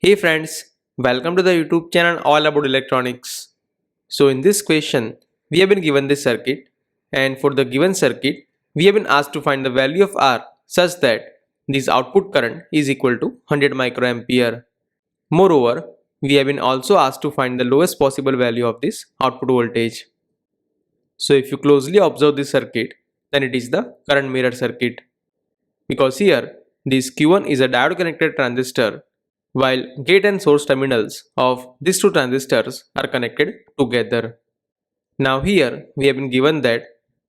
Hey friends, welcome to the YouTube channel all about electronics. So in this question, we have been given this circuit, and for the given circuit, we have been asked to find the value of R such that this output current is equal to 100 microampere. Moreover, we have been also asked to find the lowest possible value of this output voltage. So if you closely observe this circuit, then it is the current mirror circuit. Because here, this Q1 is a diode connected transistor, while gate and source terminals of these two transistors are connected together. Now here we have been given that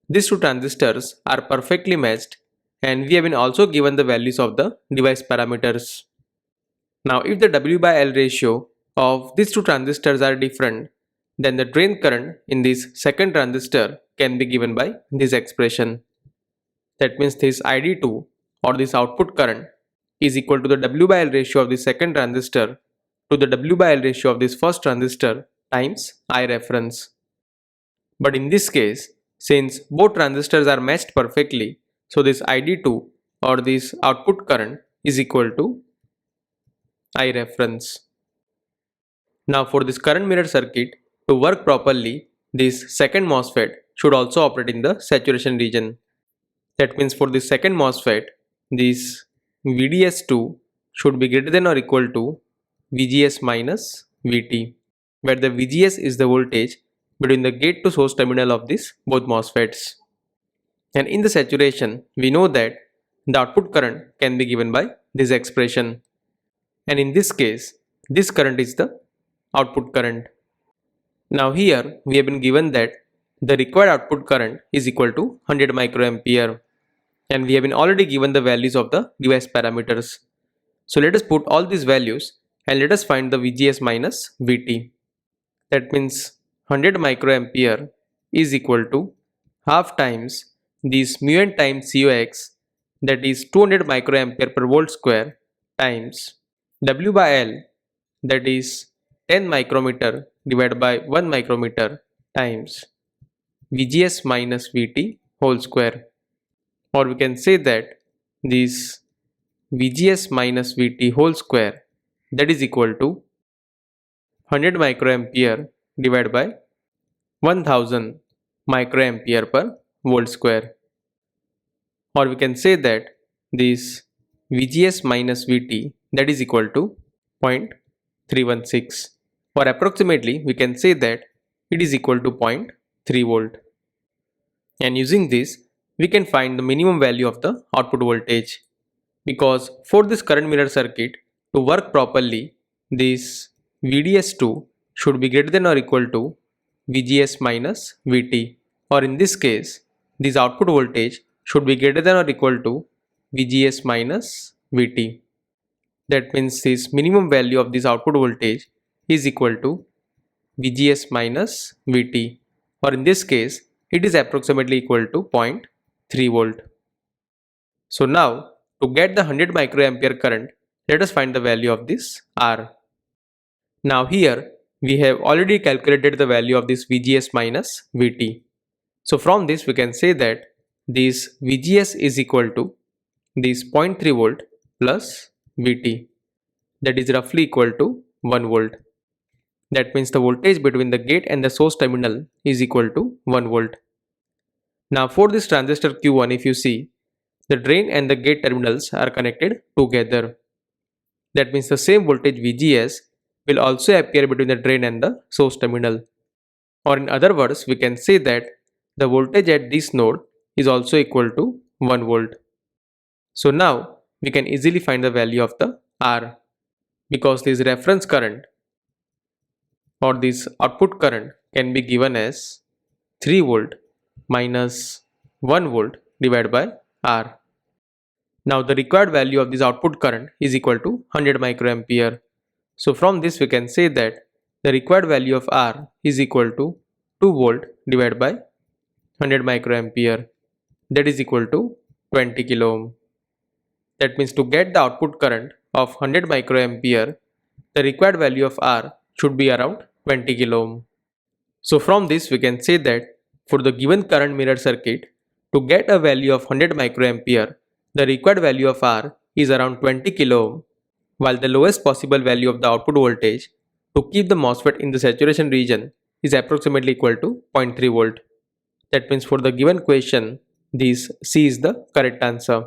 these two transistors are perfectly matched, and we have been also given the values of the device parameters. Now if the W by L ratio of these two transistors are different, then the drain current in this second transistor can be given by this expression. That means this ID2 or this output current is equal to the W by L ratio of the second transistor to the W by L ratio of this first transistor times I reference. But in this case, since both transistors are matched perfectly, so this ID2 or this output current is equal to I reference. Now for this current mirror circuit to work properly, this second MOSFET should also operate in the saturation region. That means for the second MOSFET, this VDS2 should be greater than or equal to VGS minus VT, where the VGS is the voltage between the gate to source terminal of these both MOSFETs. And in the saturation, we know that the output current can be given by this expression. And in this case, this current is the output current. Now here we have been given that the required output current is equal to 100 microampere. And we have been already given the values of the device parameters. So let us put all these values and let us find the VGS minus VT. That means 100 microampere is equal to half times this mu n times COX, that is 200 microampere per volt square, times W by L, that is 10 micrometer divided by 1 micrometer, times VGS minus VT whole square. Or we can say that this VGS minus VT whole square, that is equal to 100 microampere divided by 1000 microampere per volt square. Or we can say that this VGS minus VT, that is equal to 0.316, or approximately we can say that it is equal to 0.3 volt. And using this, we can find the minimum value of the output voltage, because for this current mirror circuit to work properly, this VDS2 should be greater than or equal to VGS minus VT, or in this case, this output voltage should be greater than or equal to VGS minus VT. That means this minimum value of this output voltage is equal to VGS minus VT, or in this case, it is approximately equal to 0.3 volt. So now to get the 100 microampere current, let us find the value of this R. Now here we have already calculated the value of this VGS minus VT. So from this we can say that this VGS is equal to this 0.3 volt plus VT, that is roughly equal to 1 volt. That means the voltage between the gate and the source terminal is equal to 1 volt. Now for this transistor Q1, if you see, the drain and the gate terminals are connected together. That means the same voltage VGS will also appear between the drain and the source terminal. Or in other words, we can say that the voltage at this node is also equal to 1 volt. So now we can easily find the value of the R, because this reference current or this output current can be given as 3 volt minus 1 volt divided by R. Now the required value of this output current is equal to 100 microampere. So from this we can say that the required value of R is equal to 2 volt divided by 100 microampere, that is equal to 20 kilo ohm. That means to get the output current of 100 microampere, the required value of R should be around 20 kilo ohm. So from this we can say that for the given current mirror circuit, to get a value of 100 microampere, the required value of R is around 20 kilo ohm, while the lowest possible value of the output voltage to keep the MOSFET in the saturation region is approximately equal to 0.3 volt. That means for the given question, this C is the correct answer.